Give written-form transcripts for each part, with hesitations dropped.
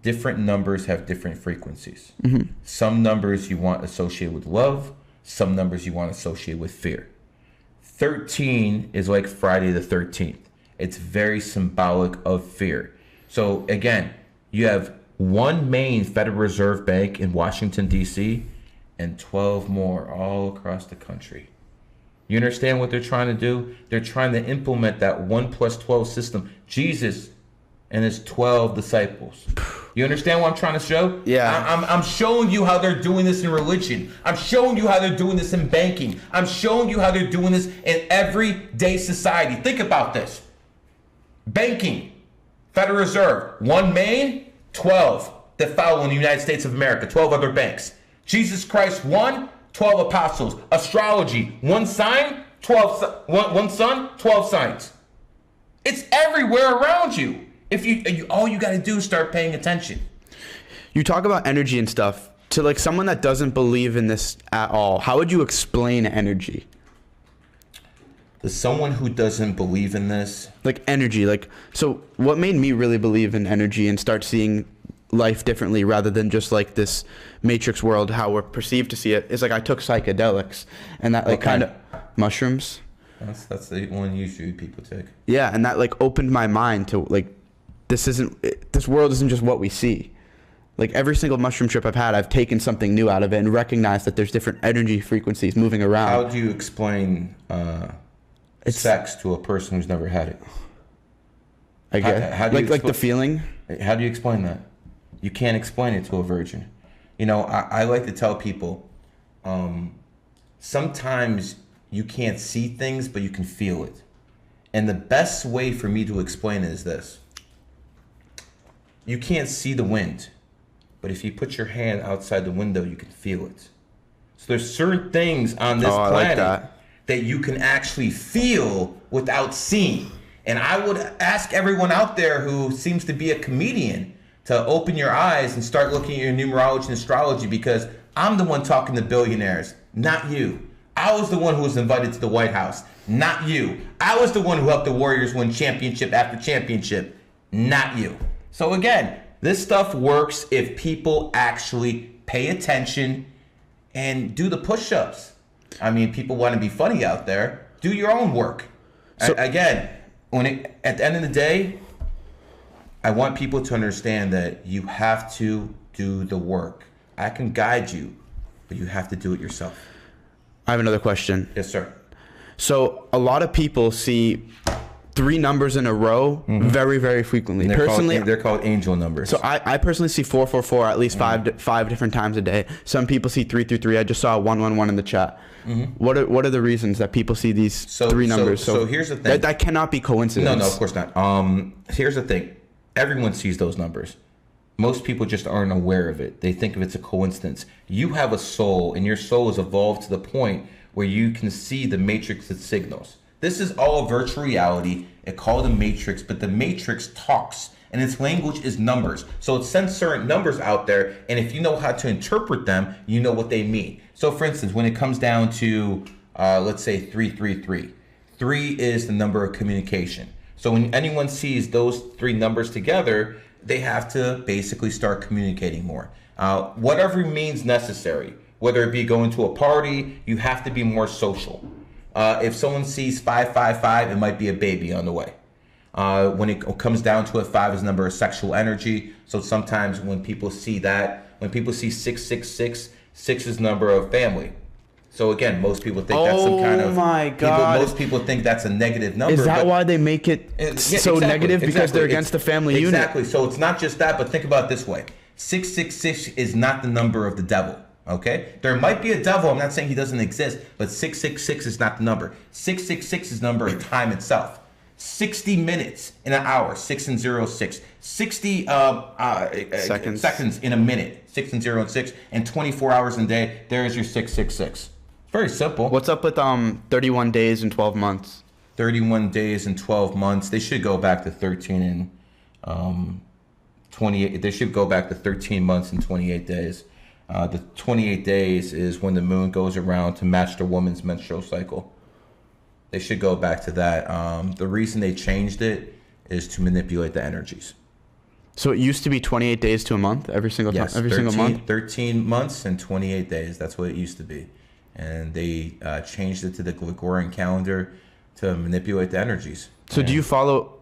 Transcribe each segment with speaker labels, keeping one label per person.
Speaker 1: different numbers have different frequencies. Some numbers you want associated with love, some numbers you want associated with fear. 13 is like Friday the 13th. It's very symbolic of fear. So again, you have one main Federal Reserve Bank in Washington, D.C., and 12 more all across the country. You understand what they're trying to do? They're trying to implement that 1 plus 12 system. Jesus and his 12 disciples. You understand what I'm trying to show?
Speaker 2: Yeah.
Speaker 1: I'm showing you how they're doing this in religion. I'm showing you how they're doing this in banking. I'm showing you how they're doing this in everyday society. Think about this. Banking, Federal Reserve, one main, 12 that follow in the United States of America, 12 other banks. Jesus Christ, 1, 12 apostles. Astrology, one sign, one sun, 12 signs. It's everywhere around you. If you all you got to do is start paying attention.
Speaker 2: You talk about energy and stuff. To like someone that doesn't believe in this at all, how would you explain energy?
Speaker 1: To someone who doesn't believe in this,
Speaker 2: like energy, like, so what made me really believe in energy and start seeing life differently rather than just like this matrix world, how we're perceived to see it, is like I took psychedelics and that like kind of mushrooms.
Speaker 1: That's the one usually people take.
Speaker 2: Yeah, and that like opened my mind to like this world isn't just what we see. Like every single mushroom trip I've had, I've taken something new out of it and recognized that there's different energy frequencies moving around.
Speaker 1: How do you explain sex to a person who's never had it?
Speaker 2: I guess. How do you like the feeling?
Speaker 1: How do you explain that? You can't explain it to a virgin. You know, I like to tell people, sometimes you can't see things, but you can feel it. And the best way for me to explain it is this. You can't see the wind, but if you put your hand outside the window, you can feel it. So there's certain things on this planet that you can actually feel without seeing. And I would ask everyone out there who seems to be a comedian to open your eyes and start looking at your numerology and astrology, because I'm the one talking to billionaires, not you. I was the one who was invited to the White House, not you. I was the one who helped the Warriors win championship after championship, not you. So again, this stuff works if people actually pay attention and do the push-ups. I mean, people want to be funny out there. Do your own work. So, again, at the end of the day, I want people to understand that you have to do the work. I can guide you, but you have to do it yourself.
Speaker 2: I have another question.
Speaker 1: Yes, sir.
Speaker 2: So a lot of people see 3 numbers in a row very, very frequently.
Speaker 1: They're called angel numbers.
Speaker 2: So I personally see 444 at least five different times a day. Some people see 333. I just saw 111 in the chat. What are the reasons that people see these 3 numbers?
Speaker 1: So here's the thing.
Speaker 2: That cannot be coincidence.
Speaker 1: No, of course not. Here's the thing. Everyone sees those numbers. Most people just aren't aware of it. They think of it's a coincidence. You have a soul, and your soul has evolved to the point where you can see the matrix of signals. This is all virtual reality. It's called a matrix, but the matrix talks, and its language is numbers. So it sends certain numbers out there, and if you know how to interpret them, you know what they mean. So for instance, when it comes down to, let's say 333, 3 is the number of communication. So when anyone sees those 3 numbers together, they have to basically start communicating more. Whatever means necessary, whether it be going to a party, you have to be more social. If someone sees 555, it might be a baby on the way. When it comes down to it, 5 is the number of sexual energy. So sometimes when people see that, when people see 666, 6 is the number of family. So again, most people think that's some kind of. Oh my God! Most people think that's a negative number.
Speaker 2: Is that why they make it so negative? Because they're against the family unit.
Speaker 1: Exactly. So it's not just that, but think about it this way: 666 is not the number of the devil. Okay, there might be a devil. I'm not saying he doesn't exist, but 666 is not the number. 666 is the number of time itself. 60 minutes in an hour, 6 and 0, 6. 60 seconds in a minute, 6 and 0 and 6, and 24 hours in a day. There's your 666. Very simple.
Speaker 2: What's up with 31 days and 12 months?
Speaker 1: 31 days and 12 months. They should go back to 13 and 28. They should go back to 13 months and 28 days. The 28 days is when the moon goes around to match the woman's menstrual cycle. They should go back to that. The reason they changed it is to manipulate the energies.
Speaker 2: So it used to be 28 days to a month every single time, every single month?
Speaker 1: 13 months and 28 days. That's what it used to be. And they changed it to the Gregorian calendar to manipulate the energies.
Speaker 2: So do you follow,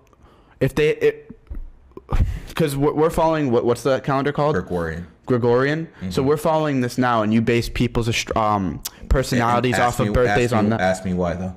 Speaker 2: if they, because we're following, what's the calendar called?
Speaker 1: Gregorian.
Speaker 2: Mm-hmm. So we're following this now, and you base people's personalities off of birthdays on that.
Speaker 1: Ask me why, though.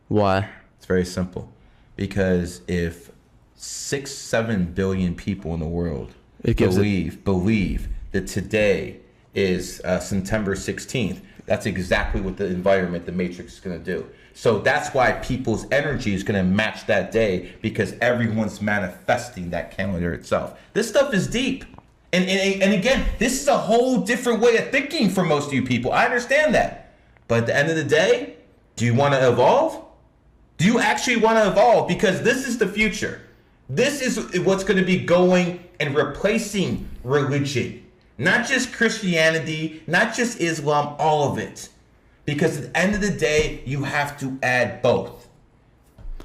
Speaker 2: Why?
Speaker 1: It's very simple. Because if 6-7 billion people in the world believe that today is September 16th, that's exactly what the environment, the matrix, is going to do. So that's why people's energy is going to match that day, because everyone's manifesting that calendar itself. This stuff is deep. And again, this is a whole different way of thinking for most of you people. I understand that. But at the end of the day, do you want to evolve? Do you actually want to evolve? Because this is the future. This is what's going to be going and replacing religion. Not just Christianity, not just Islam, all of it. Because at the end of the day, you have to add both.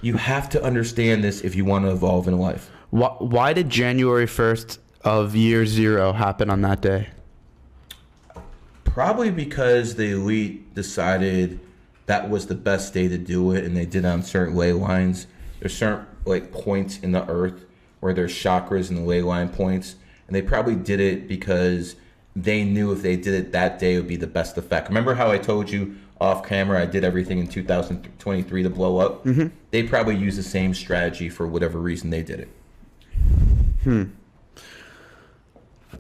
Speaker 1: You have to understand this if you want to evolve in life.
Speaker 2: Why did January 1st of year 0 happen on that day?
Speaker 1: Probably because the elite decided that was the best day to do it, and they did it on certain ley lines. There's certain points in the earth where there's chakras and the ley line points, and they probably did it because they knew if they did it that day, it would be the best effect. Remember how I told you off camera I did everything in 2023 to blow up? Mm-hmm. They probably used the same strategy for whatever reason they did it.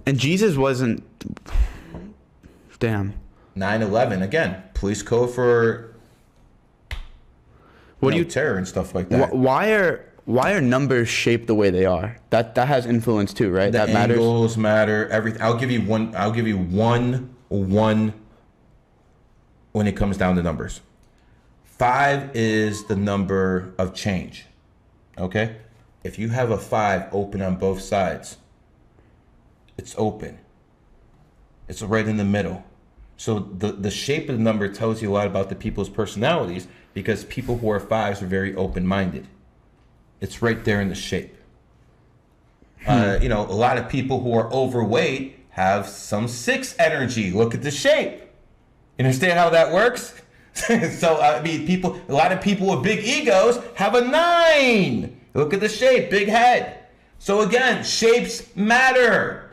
Speaker 2: And Jesus wasn't... Damn.
Speaker 1: 9/11, again, police code for terror and stuff like that.
Speaker 2: Why are numbers shaped the way they are? That has influence too, right?
Speaker 1: The
Speaker 2: that matters.
Speaker 1: Angles matter. Everything. I'll give you one when it comes down to numbers. 5 is the number of change. Okay? If you have a 5 open on both sides, it's open. It's right in the middle. So the shape of the number tells you a lot about the people's personalities, because people who are 5s are very open-minded. It's right there in the shape. A lot of people who are overweight have some 6 energy. Look at the shape. You understand how that works? So, a lot of people with big egos have a 9. Look at the shape, big head. So again, shapes matter.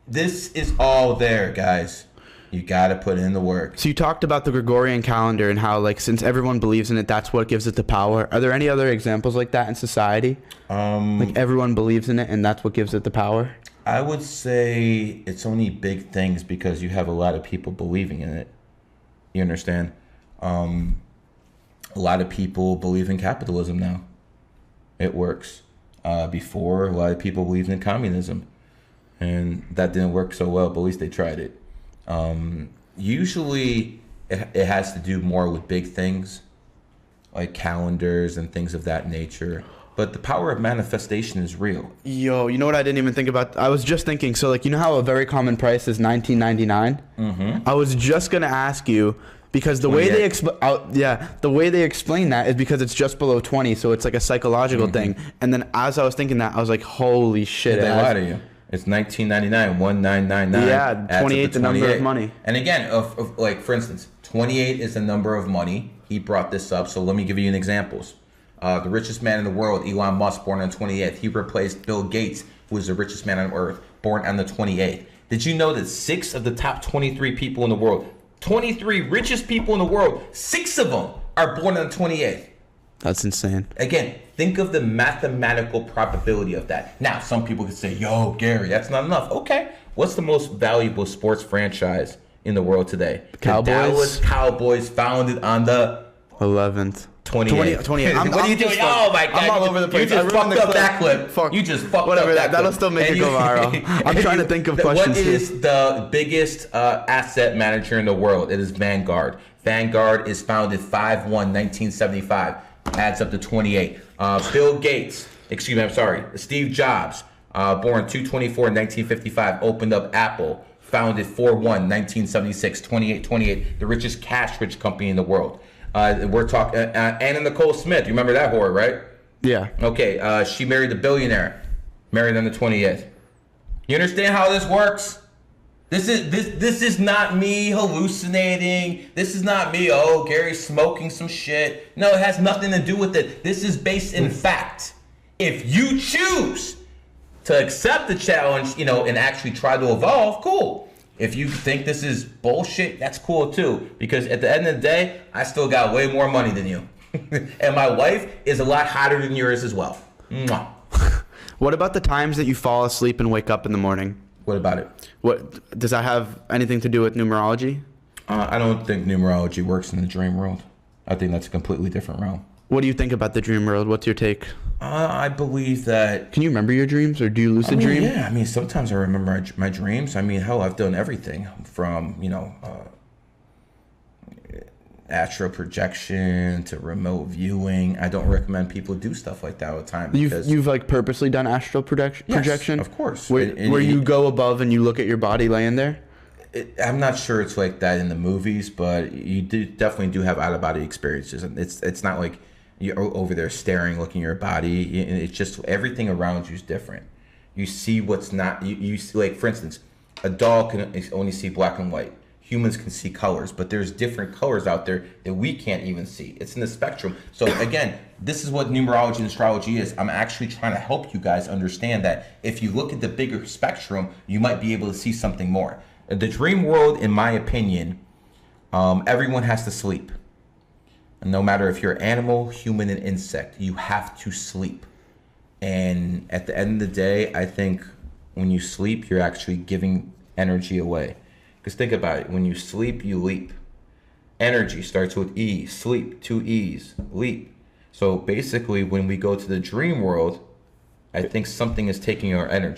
Speaker 1: This is all there, guys. You got to put in the work.
Speaker 2: So you talked about the Gregorian calendar and how, since everyone believes in it, that's what gives it the power. Are there any other examples like that in society? Everyone believes in it and that's what gives it the power?
Speaker 1: I would say it's only big things because you have a lot of people believing in it. You understand? A lot of people believe in capitalism now. It works. Before, a lot of people believed in communism. And that didn't work so well, but at least they tried it. Usually it has to do more with big things like calendars and things of that nature. But the power of manifestation is real.
Speaker 2: Yo, you know what I didn't even think about? I was just thinking, so you know how a very common price is $19.99? Mm-hmm. I was just going to ask you, because the way they explain that is because it's just below 20, so it's like a psychological thing. And then as I was thinking that, I was like, holy shit.
Speaker 1: They lie to you. It's $19.99, 1999.
Speaker 2: Yeah, 28 the number of money.
Speaker 1: And again, for instance, 28 is the number of money. He brought this up, so let me give you an examples. The richest man in the world, Elon Musk, born on the 28th. He replaced Bill Gates, who was the richest man on earth, born on the 28th. Did you know that 6 of the top 23 people in the world, 23 richest people in the world, 6 of them are born on the 28th?
Speaker 2: That's insane.
Speaker 1: Again, think of the mathematical probability of that. Now, some people could say, yo, Gary, that's not enough. Okay, what's the most valuable sports franchise in the world today?
Speaker 2: Cowboys?
Speaker 1: The Dallas Cowboys, founded on the
Speaker 2: 11th.
Speaker 1: 28.
Speaker 2: 28.
Speaker 1: What are you doing? Oh my God.
Speaker 2: I'm all over the place.
Speaker 1: You just fucked up that clip.
Speaker 2: Fuck.
Speaker 1: You just fucked
Speaker 2: Whatever,
Speaker 1: up that clip.
Speaker 2: That'll still make it go viral. I'm trying to think of questions.
Speaker 1: What is the biggest asset manager in the world? It is Vanguard. Vanguard is founded 5/1/1975. Adds up to 28. Bill Gates, Steve Jobs, born 2/24/1955, opened up Apple, founded 4/1/1976, 28, the richest cash-rich company in the world. We're talking Anna Nicole Smith. You remember that whore, right?
Speaker 2: Yeah.
Speaker 1: Okay. She married a billionaire. married on the 28th. You understand how this works? This is not me hallucinating. This is not me, oh, Gary's smoking some shit. No, it has nothing to do with it. This is based in fact. If you choose to accept the challenge, you know, and actually try to evolve, cool. If you think this is bullshit, that's cool too. Because at the end of the day, I still got way more money than you. And my wife is a lot hotter than yours as well. Mwah.
Speaker 2: What about the times that you fall asleep and wake up in the morning?
Speaker 1: What about it?
Speaker 2: What does that have anything to do with numerology?
Speaker 1: I don't think numerology works in the dream world. I think that's a completely different realm.
Speaker 2: What do you think about the dream world? What's your take?
Speaker 1: I believe that...
Speaker 2: Can you remember your dreams, or do you lucid dream?
Speaker 1: Yeah, I mean, sometimes I remember my dreams. I mean, hell, I've done everything from, you know, astral projection to remote viewing. I don't recommend people do stuff like that all the time.
Speaker 2: You've like purposely done astral projection?
Speaker 1: Yes, of course.
Speaker 2: Where you go above and you look at your body laying there?
Speaker 1: I'm not sure it's like that in the movies, but you definitely do have out-of-body experiences. And it's not like you're over there staring, looking at your body. It's just everything around you is different. You see what's not... You see, like, for instance, a dog can only see black and white. Humans can see colors, but there's different colors out there that we can't even see. It's in the spectrum. So again, this is what numerology and astrology is. I'm actually trying to help you guys understand that if you look at the bigger spectrum, you might be able to see something more. The dream world, in my opinion, everyone has to sleep. And no matter if you're animal, human, and insect, you have to sleep. And at the end of the day, I think when you sleep, you're actually giving energy away. Because think about it, when you sleep, you leap. Energy starts with E, sleep, 2 E's, leap. So basically, when we go to the dream world, I think something is taking our energy.